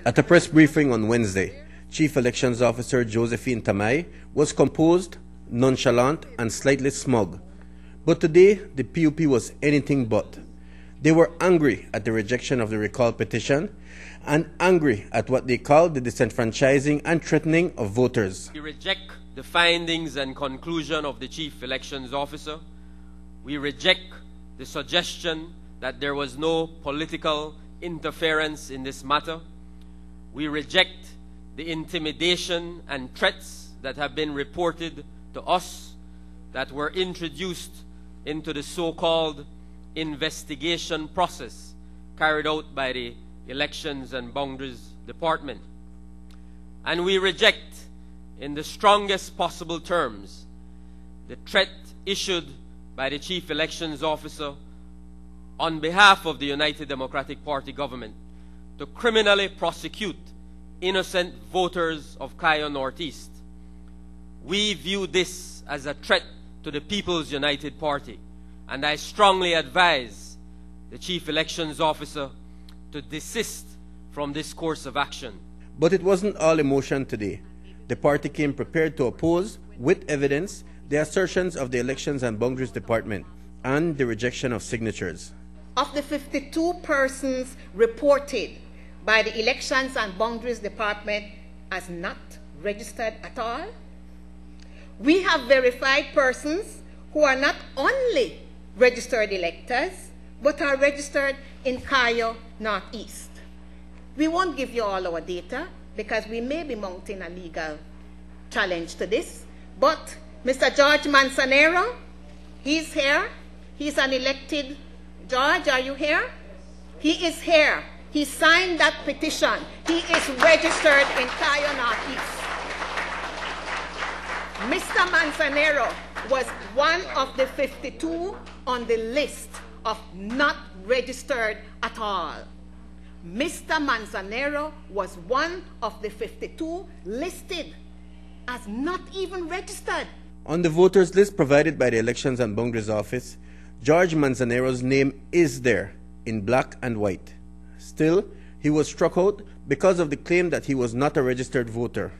At a press briefing on Wednesday, Chief Elections Officer Josephine Tamai was composed, nonchalant, and slightly smug. But today, the PUP was anything but. They were angry at the rejection of the recall petition and angry at what they called the disenfranchising and threatening of voters. We reject the findings and conclusion of the Chief Elections Officer. We reject the suggestion that there was no political interference in this matter. We reject the intimidation and threats that have been reported to us that were introduced into the so-called investigation process carried out by the Elections and Boundaries Department. And we reject, in the strongest possible terms, the threat issued by the Chief Elections Officer on behalf of the United Democratic Party government to criminally prosecute innocent voters of Cayo Northeast. We view this as a threat to the People's United Party, and I strongly advise the Chief Elections Officer to desist from this course of action. But it wasn't all emotion today. The party came prepared to oppose, with evidence, the assertions of the Elections and Boundaries Department and the rejection of signatures. Of the 52 persons reported by the Elections and Boundaries Department as not registered at all, we have verified persons who are not only registered electors, but are registered in Cayo Northeast. We won't give you all our data because we may be mounting a legal challenge to this, but Mr. George Manzanero, he's here. He's an elected. George, are you here? He is here. He signed that petition. He is registered in Cayo Northeast. Mr. Manzanero was one of the 52 on the list of not registered at all. Mr. Manzanero was one of the 52 listed as not even registered. On the voters list provided by the Elections and Boundaries Office, George Manzanero's name is there in black and white. Still, he was struck out because of the claim that he was not a registered voter.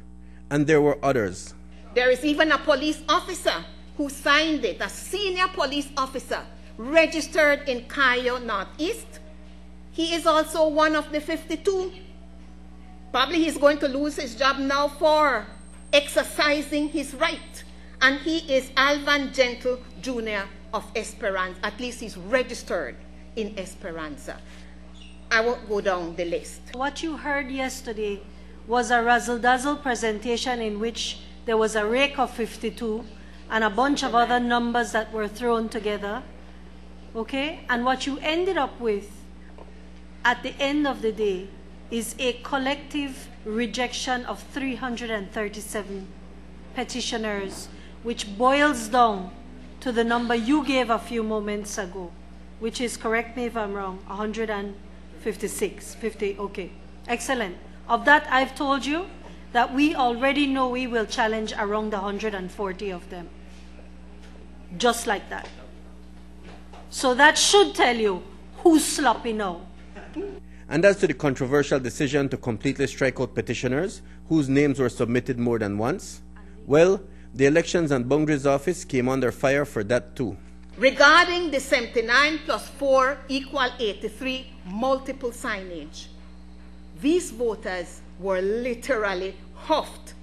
And there were others. There is even a police officer who signed it, a senior police officer registered in Cayo Northeast. He is also one of the 52. Probably he's going to lose his job now for exercising his right. And he is Alvan Gentle Jr. of Esperanza. At least he's registered in Esperanza. I won't go down the list. What you heard yesterday was a razzle-dazzle presentation in which there was a rake of 52 and a bunch of other numbers that were thrown together. Okay? And what you ended up with at the end of the day is a collective rejection of 337 petitioners, which boils down to the number you gave a few moments ago, which is, correct me if I'm wrong, 156, okay, excellent. Of that, I've told you that we already know we will challenge around 140 of them, just like that. So that should tell you who's sloppy now. And as to the controversial decision to completely strike out petitioners whose names were submitted more than once, well, the Elections and Boundaries Office came under fire for that too. Regarding the 79 plus 4 equal 83 multiple signage, these voters were literally huffed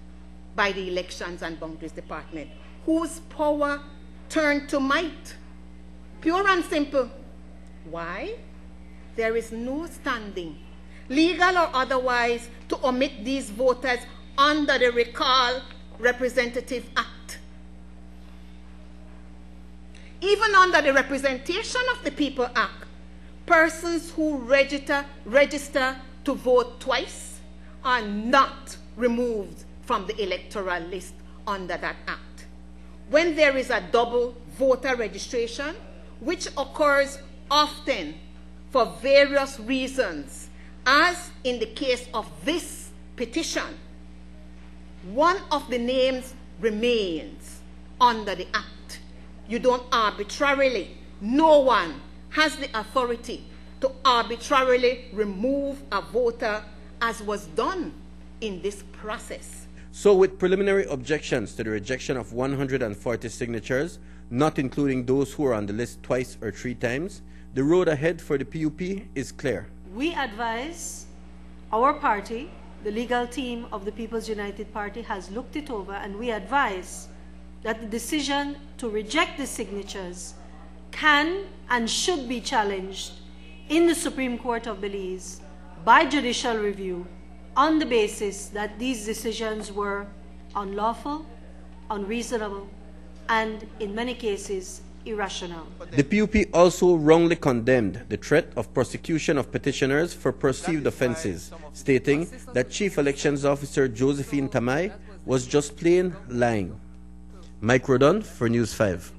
by the Elections and Boundaries Department, whose power turned to might. Pure and simple. Why? There is no standing, legal or otherwise, to omit these voters under the Recall Representative Act. Even under the Representation of the People Act, persons who register to vote twice are not removed from the electoral list under that act. When there is a double voter registration, which occurs often for various reasons, as in the case of this petition, one of the names remains under the act. You don't arbitrarily, no one has the authority to arbitrarily remove a voter as was done in this process. So with preliminary objections to the rejection of 140 signatures, not including those who are on the list twice or 3 times, the road ahead for the PUP is clear. We advise our party, the legal team of the People's United Party has looked it over, and we advise that the decision to reject the signatures can and should be challenged in the Supreme Court of Belize by judicial review on the basis that these decisions were unlawful, unreasonable, and in many cases irrational. The PUP also wrongly condemned the threat of prosecution of petitioners for perceived offenses, stating that Chief Elections Officer Josephine Tamai was just plain lying. Mike Rodon for News 5.